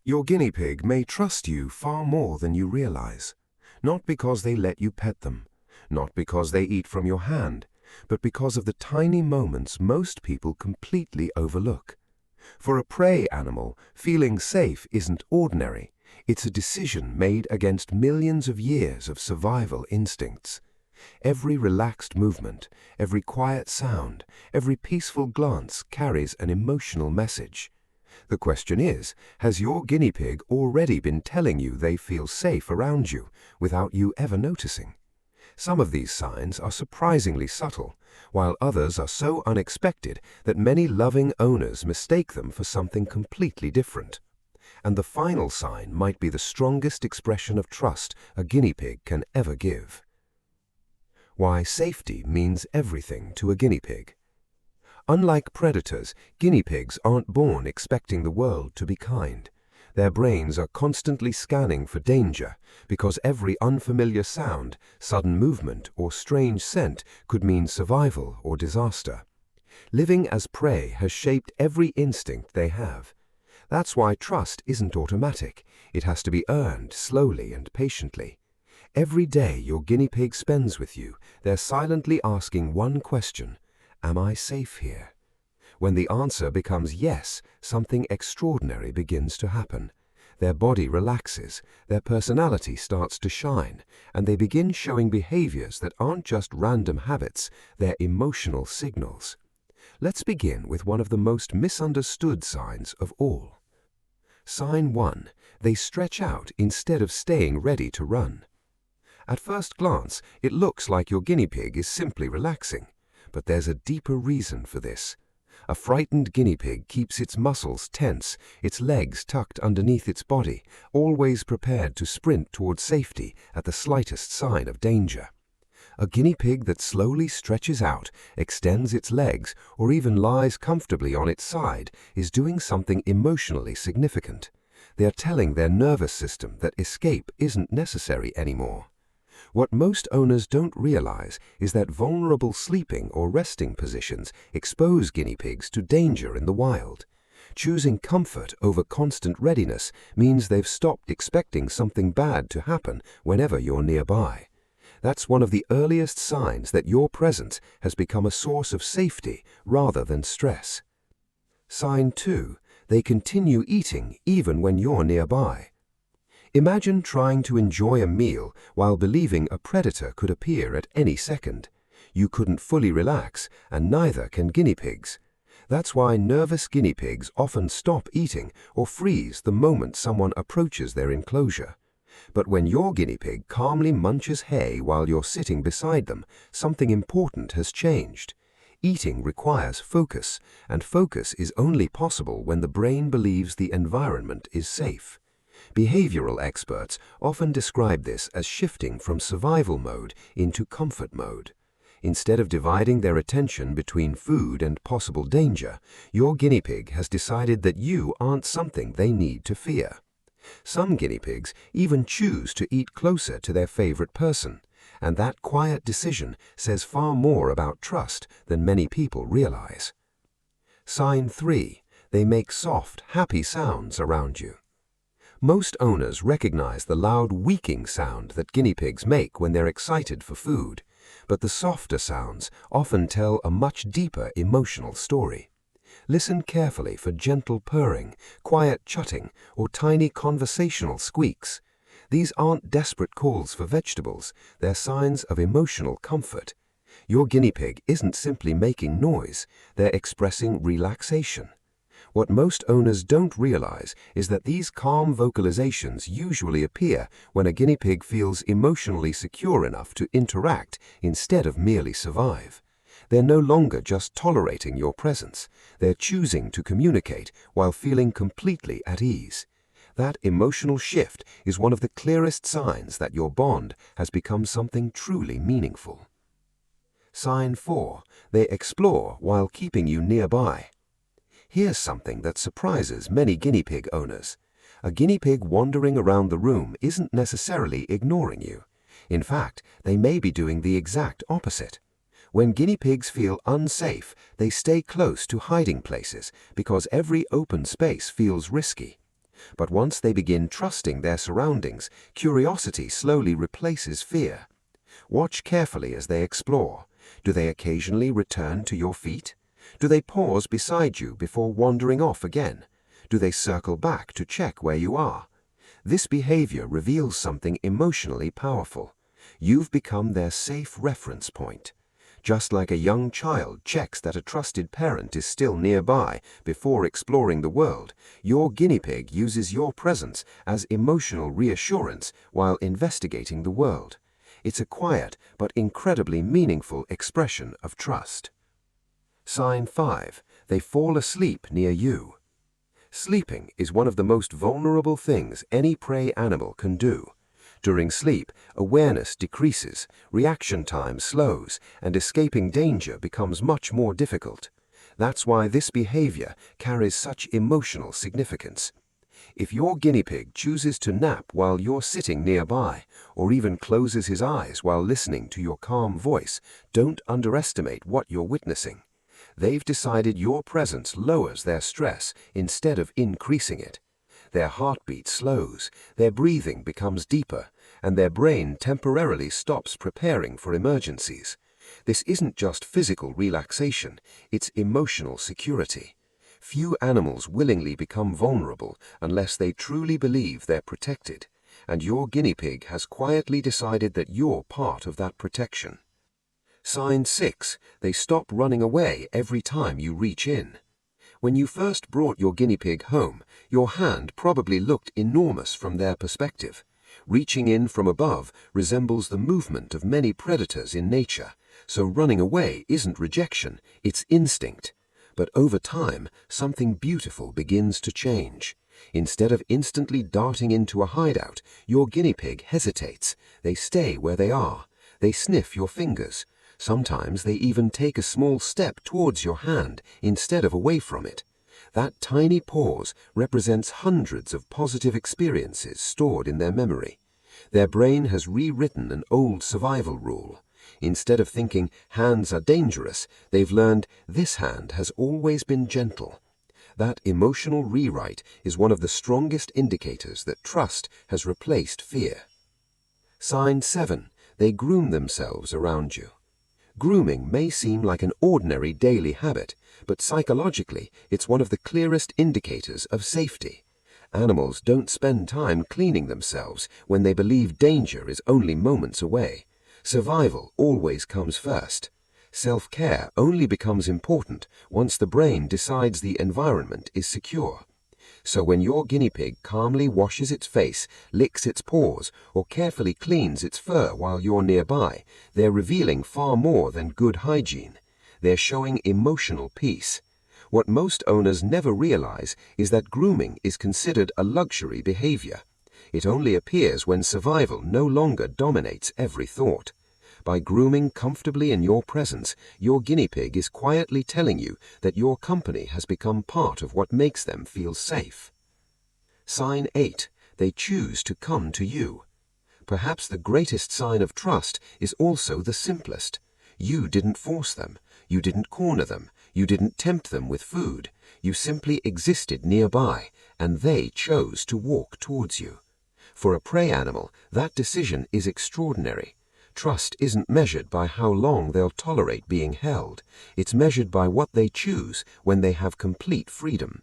Your guinea pig may trust you far more than you realize, not because they let you pet them, not because they eat from your hand, but because of the tiny moments most people completely overlook. For a prey animal, feeling safe isn't ordinary. It's a decision made against millions of years of survival instincts. Every relaxed movement, every quiet sound, every peaceful glance carries an emotional message. The question is, has your guinea pig already been telling you they feel safe around you without you ever noticing? Some of these signs are surprisingly subtle, while others are so unexpected that many loving owners mistake them for something completely different. And the final sign might be the strongest expression of trust a guinea pig can ever give. Why safety means everything to a guinea pig. Unlike predators, guinea pigs aren't born expecting the world to be kind. Their brains are constantly scanning for danger because every unfamiliar sound, sudden movement, or strange scent could mean survival or disaster. Living as prey has shaped every instinct they have. That's why trust isn't automatic. It has to be earned slowly and patiently. Every day your guinea pig spends with you, they're silently asking one question: am I safe here? When the answer becomes yes, something extraordinary begins to happen. Their body relaxes, their personality starts to shine, and they begin showing behaviors that aren't just random habits, they're emotional signals. Let's begin with one of the most misunderstood signs of all. Sign 1. They stretch out instead of staying ready to run. At first glance, it looks like your guinea pig is simply relaxing, but there's a deeper reason for this. A frightened guinea pig keeps its muscles tense, its legs tucked underneath its body, always prepared to sprint toward safety at the slightest sign of danger. A guinea pig that slowly stretches out, extends its legs, or even lies comfortably on its side is doing something emotionally significant. They are telling their nervous system that escape isn't necessary anymore. What most owners don't realize is that vulnerable sleeping or resting positions expose guinea pigs to danger in the wild. Choosing comfort over constant readiness means they've stopped expecting something bad to happen whenever you're nearby. That's one of the earliest signs that your presence has become a source of safety rather than stress. Sign 2. They continue eating even when you're nearby. Imagine trying to enjoy a meal while believing a predator could appear at any second. You couldn't fully relax, and neither can guinea pigs. That's why nervous guinea pigs often stop eating or freeze the moment someone approaches their enclosure. But when your guinea pig calmly munches hay while you're sitting beside them, something important has changed. Eating requires focus, and focus is only possible when the brain believes the environment is safe. Behavioral experts often describe this as shifting from survival mode into comfort mode. Instead of dividing their attention between food and possible danger, your guinea pig has decided that you aren't something they need to fear. Some guinea pigs even choose to eat closer to their favorite person, and that quiet decision says far more about trust than many people realize. Sign 3. They make soft, happy sounds around you. Most owners recognize the loud weeking sound that guinea pigs make when they're excited for food, but the softer sounds often tell a much deeper emotional story. Listen carefully for gentle purring, quiet chutting, or tiny conversational squeaks. These aren't desperate calls for vegetables, they're signs of emotional comfort. Your guinea pig isn't simply making noise, they're expressing relaxation. What most owners don't realize is that these calm vocalizations usually appear when a guinea pig feels emotionally secure enough to interact instead of merely survive. They're no longer just tolerating your presence, they're choosing to communicate while feeling completely at ease. That emotional shift is one of the clearest signs that your bond has become something truly meaningful. Sign 4. They explore while keeping you nearby. Here's something that surprises many guinea pig owners. A guinea pig wandering around the room isn't necessarily ignoring you. In fact, they may be doing the exact opposite. When guinea pigs feel unsafe, they stay close to hiding places because every open space feels risky. But once they begin trusting their surroundings, curiosity slowly replaces fear. Watch carefully as they explore. Do they occasionally return to your feet? Do they pause beside you before wandering off again? Do they circle back to check where you are? This behavior reveals something emotionally powerful. You've become their safe reference point. Just like a young child checks that a trusted parent is still nearby before exploring the world, your guinea pig uses your presence as emotional reassurance while investigating the world. It's a quiet but incredibly meaningful expression of trust. Sign 5. They fall asleep near you. Sleeping is one of the most vulnerable things any prey animal can do. During sleep, awareness decreases, reaction time slows, and escaping danger becomes much more difficult. That's why this behavior carries such emotional significance. If your guinea pig chooses to nap while you're sitting nearby, or even closes his eyes while listening to your calm voice, don't underestimate what you're witnessing. They've decided your presence lowers their stress instead of increasing it. Their heartbeat slows, their breathing becomes deeper, and their brain temporarily stops preparing for emergencies. This isn't just physical relaxation, it's emotional security. Few animals willingly become vulnerable unless they truly believe they're protected, and your guinea pig has quietly decided that you're part of that protection. Sign 6. They stop running away every time you reach in. When you first brought your guinea pig home, your hand probably looked enormous from their perspective. Reaching in from above resembles the movement of many predators in nature, so running away isn't rejection, it's instinct. But over time, something beautiful begins to change. Instead of instantly darting into a hideout, your guinea pig hesitates. They stay where they are. They sniff your fingers. Sometimes they even take a small step towards your hand instead of away from it. That tiny pause represents hundreds of positive experiences stored in their memory. Their brain has rewritten an old survival rule. Instead of thinking hands are dangerous, they've learned this hand has always been gentle. That emotional rewrite is one of the strongest indicators that trust has replaced fear. Sign 7. They groom themselves around you. Grooming may seem like an ordinary daily habit, but psychologically it's one of the clearest indicators of safety. Animals don't spend time cleaning themselves when they believe danger is only moments away. Survival always comes first. Self-care only becomes important once the brain decides the environment is secure. So when your guinea pig calmly washes its face, licks its paws, or carefully cleans its fur while you're nearby, they're revealing far more than good hygiene. They're showing emotional peace. What most owners never realize is that grooming is considered a luxury behavior. It only appears when survival no longer dominates every thought. By grooming comfortably in your presence, your guinea pig is quietly telling you that your company has become part of what makes them feel safe. Sign 8. They choose to come to you. Perhaps the greatest sign of trust is also the simplest. You didn't force them. You didn't corner them. You didn't tempt them with food. You simply existed nearby, and they chose to walk towards you. For a prey animal, that decision is extraordinary. Trust isn't measured by how long they'll tolerate being held. It's measured by what they choose when they have complete freedom.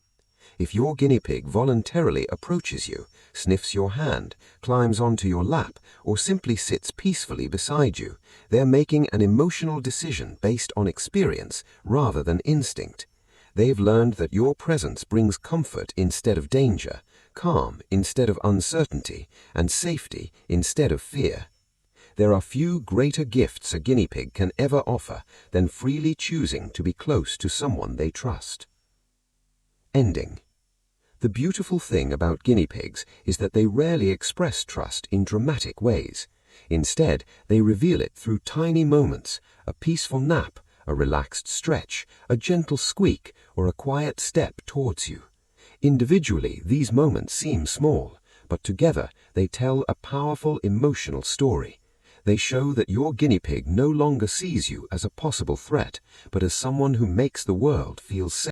If your guinea pig voluntarily approaches you, sniffs your hand, climbs onto your lap, or simply sits peacefully beside you, they're making an emotional decision based on experience rather than instinct. They've learned that your presence brings comfort instead of danger, calm instead of uncertainty, and safety instead of fear. There are few greater gifts a guinea pig can ever offer than freely choosing to be close to someone they trust. Ending. The beautiful thing about guinea pigs is that they rarely express trust in dramatic ways. Instead, they reveal it through tiny moments, a peaceful nap, a relaxed stretch, a gentle squeak, or a quiet step towards you. Individually, these moments seem small, but together they tell a powerful emotional story. They show that your guinea pig no longer sees you as a possible threat, but as someone who makes the world feel safe.